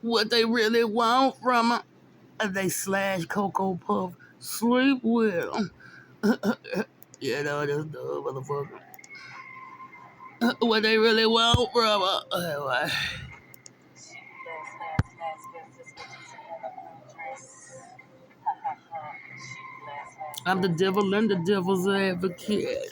What they really want from her. They slash Cocoa Puff. Sleep with 'em. You know, this dumb motherfucker. What they really want from her. I'm the devil and the devil's advocate.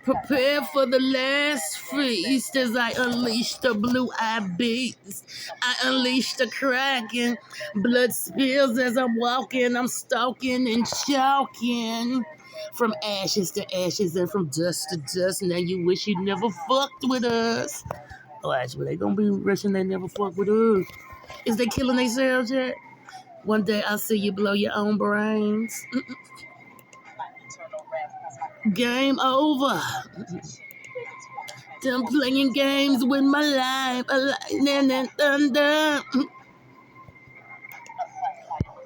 Prepare for the last feast as I unleash the blue-eyed beast. I unleash the kraken. Blood spills as I'm walking. I'm stalking and chalking. From ashes to ashes and from dust to dust. Now you wish you never fucked with us. Oh, actually, they gonna be wishing they never fucked with us. Is they killing themselves yet? One day I'll see you blow your own brains. Game over. Done playing games with my life, lightning and thunder.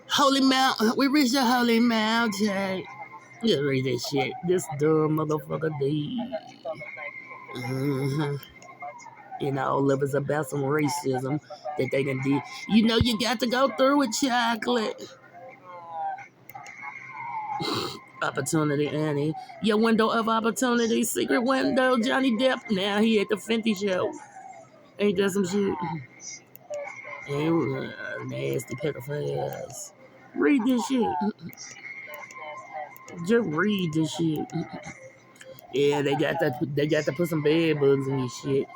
Holy mountain, we reached the holy mountain. Just read this shit. This dumb motherfucker D. You know, all of it's about some racism that they done did. You know, you got to go through with chocolate. Opportunity, Annie. Your window of opportunity, secret window, Johnny Depp. Now he at the Fenty show. Ain't that some shit? Nasty pedophiles. Read this shit. Just read this shit. Yeah, they got to put some bed bugs in your shit.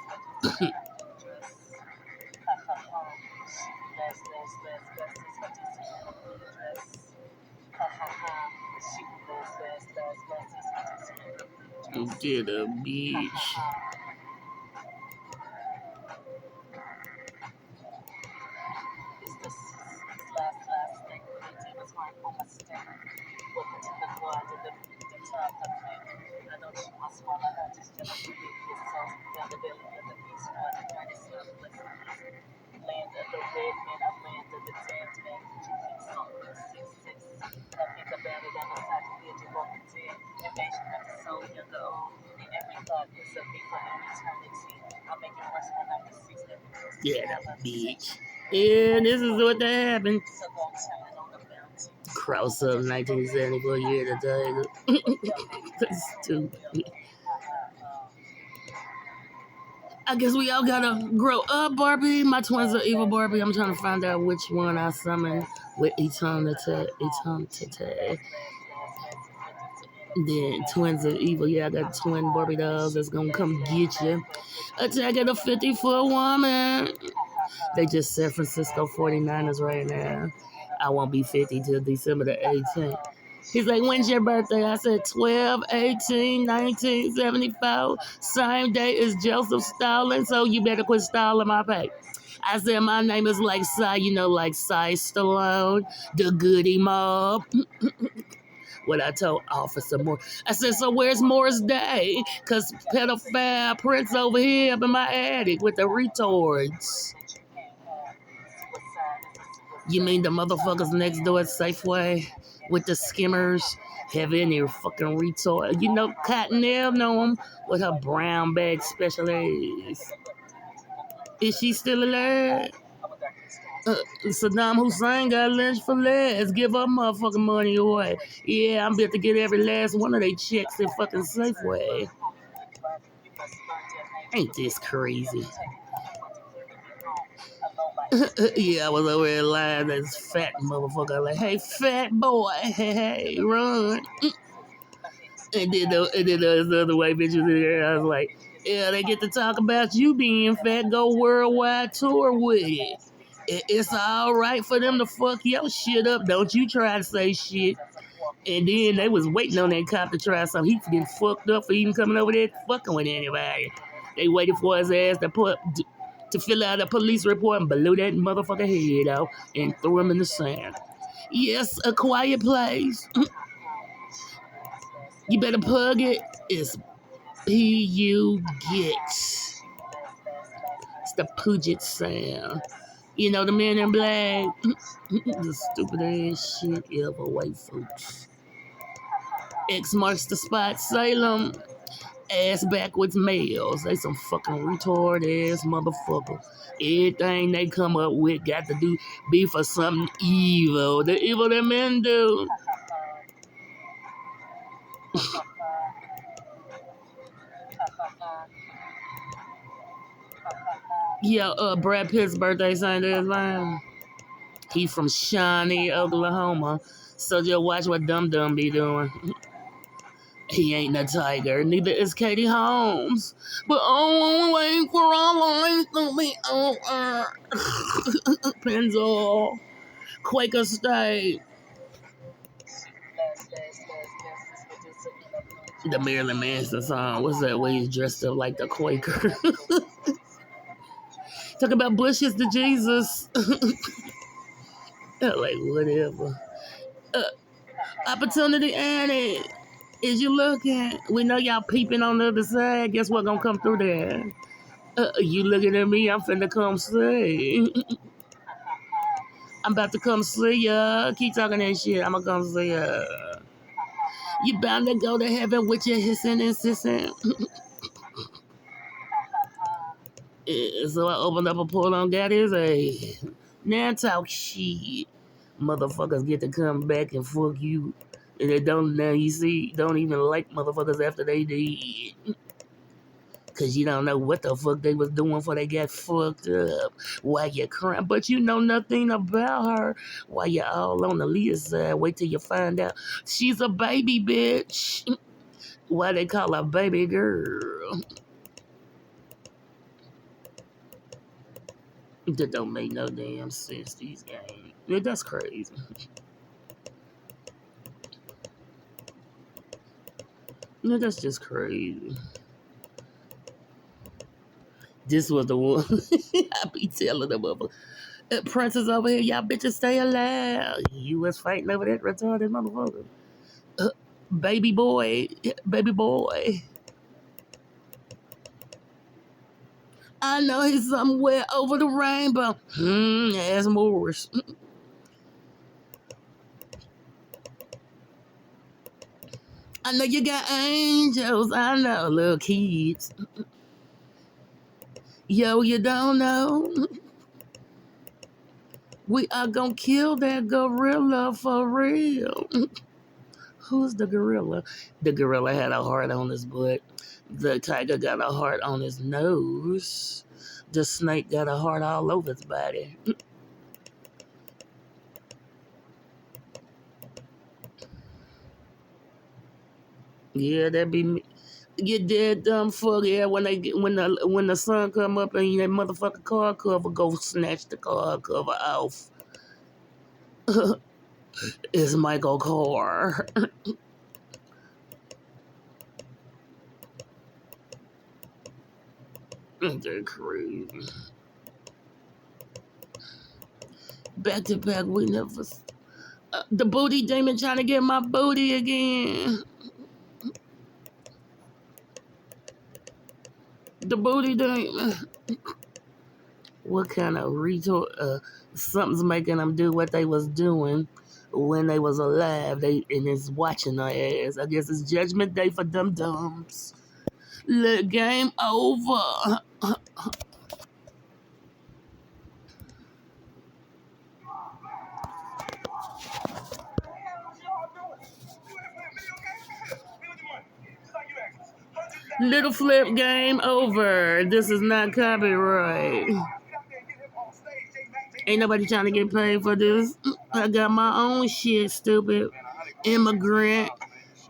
Get a bitch. Yeah, that bitch. And this is what that happened. Cross up 1974 year to That's stupid. I guess we all gotta grow up, Barbie. My twins are evil, Barbie. I'm trying to find out which one I summon with eternity. Then twins are evil. Yeah, I got twin Barbie dolls that's gonna come get you. Attacking a 50-foot woman. They just San Francisco 49ers right now. I won't be 50 till December the 18th. He's like, when's your birthday? I said 12/18/1974. Same day as Joseph Stalin, so you better quit stalling my pay. I said, my name is like Cy, like Cy Stallone, the Goody Mob. What I told Officer Moore. I said, so where's Morris Day? Because pedophile Prince over here up in my attic with the retards. You mean the motherfuckers next door at Safeway with the skimmers? Have any fucking retard? You know, Cottonelle know him with her brown bag specialties. Is she still alive? Saddam Hussein got lynched for less. Give her motherfucking money away. Yeah, I'm about to get every last one of they checks in fucking Safeway. Ain't this crazy? Yeah, I was over there lying. This fat motherfucker like, hey, fat boy, hey, run. And then those other white bitches in there, I was like, yeah, they get to talk about you being fat, go worldwide tour with it. It's all right for them to fuck your shit up. Don't you try to say shit. And then they was waiting on that cop to try something. He getting fucked up for even coming over there fucking with anybody. They waited for his ass to fill out a police report and blew that motherfucker head out and threw him in the sand. Yes, a quiet place. You better plug it. It's P-U get. It's the Puget sound. You know, the men in black. The stupid ass shit ever, white folks. X marks the spot, Salem. ass backwards males. They some fucking retard ass motherfucker. Everything they come up with got to be for something evil. The evil that men do. Yeah, Brad Pitt's birthday Sunday is mine. He from Shawnee, Oklahoma. So just watch what Dum Dum be doing. He ain't no tiger, neither is Katie Holmes. But oh, wait for our lives to be over. Pennzoil, Quaker State. The Marilyn Manson song. What's that way he's dressed up like the Quaker? Talk about bushes to Jesus. Like, whatever. Opportunity Annie. Is you looking? We know y'all peeping on the other side. Guess what gonna come through there? You looking at me? I'm finna come see. I'm about to come see ya. Keep talking that shit. I'ma come see ya. You bound to go to heaven with your hissing and sissing. So I opened up a portal on got his ass. Now talk shit. Motherfuckers get to come back and fuck you. And they don't now you see, don't even like motherfuckers after they did. Cause you don't know what the fuck they was doing before they got fucked up. Why you crying? But you know nothing about her. Why you all on the Leah side? Wait till you find out. She's a baby bitch. Why they call her baby girl? That don't make no damn sense, these games. Yeah, that's crazy. Yeah, that's just crazy. This was the one I be telling them of. Princess over here, y'all bitches stay alive. You was fighting over that retarded motherfucker. Baby boy, baby boy. I know he's somewhere over the rainbow. As Moors. I know you got angels. I know, little kids. Yo, you don't know. We are gonna kill that gorilla for real. Who's the gorilla? The gorilla had a heart on his butt. The tiger got a heart on his nose. The snake got a heart all over his body. Yeah, that be me. Get dead dumb fuck yeah when the sun come up and that motherfucking car cover go snatch the car cover off. It's Michael Carr. They're crazy. Back to back, we never. The booty demon trying to get my booty again. The booty demon. What kind of retort? Something's making them do what they was doing when they was alive. And it's watching their ass. I guess it's Judgment Day for them dumbs. Look, game over. Little flip, game over. This is not copyright. Ain't nobody trying to get paid for this. I got my own shit, stupid. Immigrant.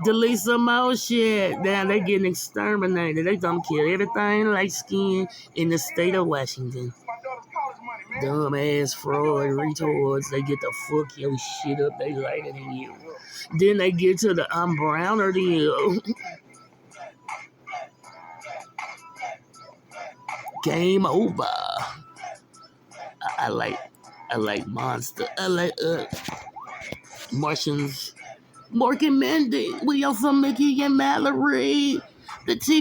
Delete some more shit. Damn, they getting exterminated. They gonna kill everything light skin in the state of Washington. Dumb ass fraud retards. They get to fuck your shit up. They lighter than you. Then they get to the I'm browner than you. Game over. I like Monster. I like Martians. Mork and Mindy. We also Mickey and Mallory. The TV